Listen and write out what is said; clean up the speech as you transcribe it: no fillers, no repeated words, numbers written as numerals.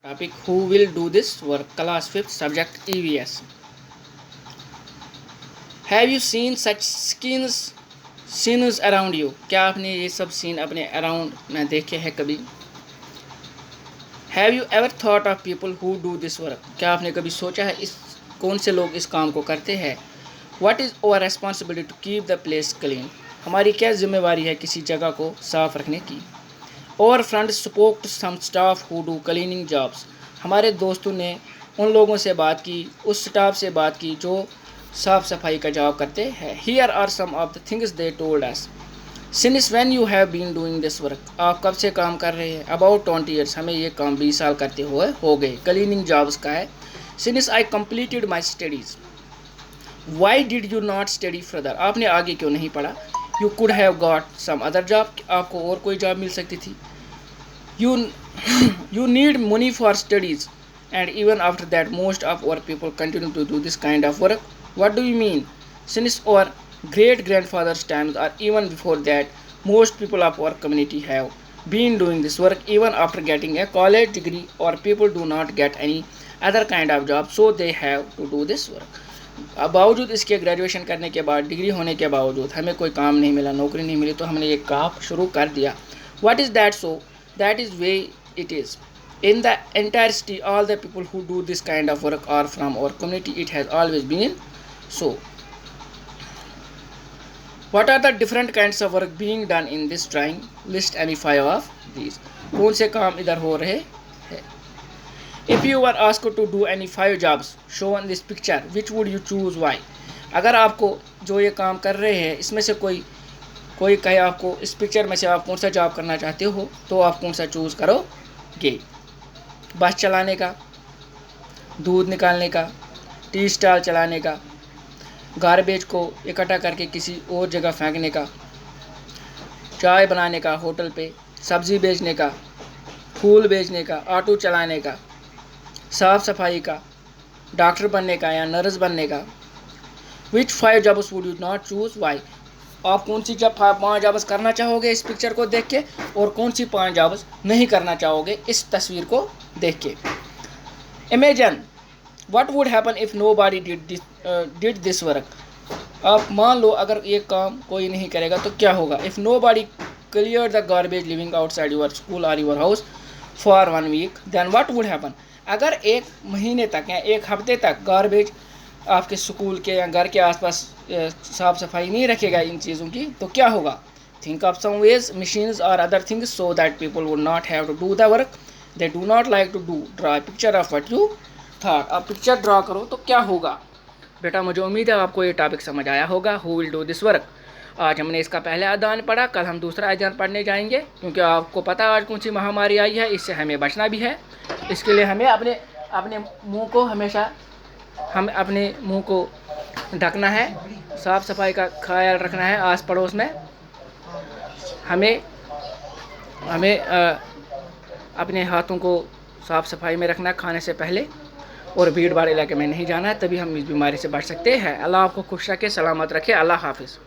Topic: Who will do this work? Class 5th, subject EVS. Have you seen such scenes around you? क्या आपने ये सब scene अपने around में देखे हैं कभी? Have you ever thought of people who do this work? क्या आपने कभी सोचा है इस कौन से लोग इस काम को करते हैं? What is our responsibility to keep the place clean? हमारी क्या जिम्मेवारी है किसी जगह को साफ रखने की? Our friends spoke to some staff who do cleaning jobs. हमारे दोस्तों ने उन लोगों से बात की, उस स्टाफ से बात की जो साफ सफाई का जॉब करते हैं. Here are some of the things they told us. Since when you have been doing this work? आप कब से काम कर रहे हैं? About 20 years. हमें ये काम 20 साल करते हुए हो गए. Cleaning jobs का है. Since I completed my studies. Why did you not study further? आपने आगे क्यों नहीं पढ़ा? You could have got some other job. आपको और कोई जॉब मिल सकती थी. You need money for studies, and even after that most of our people continue to do this kind of work. What do you mean? Since our great grandfathers times or even before that, most people of our community have been doing this work even after getting a college degree, or people do not get any other kind of job, so they have to do this work. बावजूद इसके graduation करने के बाद, degree होने के बावजूद हमें कोई काम नहीं मिला, नौकरी नहीं मिली, तो हमने ये काम शुरू कर दिया. What is that so? That is way it is. In the entirety, all the people who do this kind of work are from our community. It has always been so. What are the different kinds of work being done in this drawing? List any 5 of these. कौन से काम इधर हो रहे हैं? If you were asked to do any 5 jobs shown in this picture, which would you choose? Why? अगर आपको जो ये काम कर रहे हैं इसमें से कोई कहे आपको इस पिक्चर में से आप कौन सा जॉब करना चाहते हो, तो आप कौन सा चूज़ करोगे? बस चलाने का, दूध निकालने का, टी स्टॉल चलाने का, गार्बेज को इकट्ठा करके किसी और जगह फेंकने का, चाय बनाने का होटल पे, सब्ज़ी बेचने का, फूल बेचने का, ऑटो चलाने का, साफ़ सफाई का, डॉक्टर बनने का या नर्स बनने का. Which 5 jobs would you not choose? Why? आप कौन सी 5 जॉब्स करना चाहोगे इस पिक्चर को देख के, और कौन सी 5 जॉब्स नहीं करना चाहोगे इस तस्वीर को देख के. Imagine what would happen if nobody did this work. आप मान लो अगर ये काम कोई नहीं करेगा तो क्या होगा. If nobody cleared the garbage living outside your school or your house for 1 week, then what would happen? अगर एक महीने तक या एक हफ्ते तक गार्बेज आपके स्कूल के या घर के आसपास साफ़ सफाई नहीं रखेगा इन चीज़ों की, तो क्या होगा. Think of some ways, machines और other things so that people would not have to do the work they do not like to do. Draw picture of what you thought. आप पिक्चर ड्रा करो तो क्या होगा. बेटा मुझे उम्मीद है आपको ये टॉपिक समझ आया होगा. Who will do this work. आज हमने इसका पहला अध्याय पढ़ा, कल हम दूसरा अध्याय पढ़ने जाएंगे, क्योंकि आपको पता है आज कौन सी महामारी आई है, इससे हमें बचना भी है. इसके लिए हमें अपने मुँह को हमेशा अपने मुंह को ढकना है, साफ़ सफाई का ख्याल रखना है. आस पड़ोस में हमें अपने हाथों को साफ़ सफाई में रखना है खाने से पहले, और भीड़ भाड़ इलाके में नहीं जाना है, तभी हम इस बीमारी से बच सकते हैं. अल्लाह आपको खुश रखे, सलामत रखे. अल्लाह हाफिज़.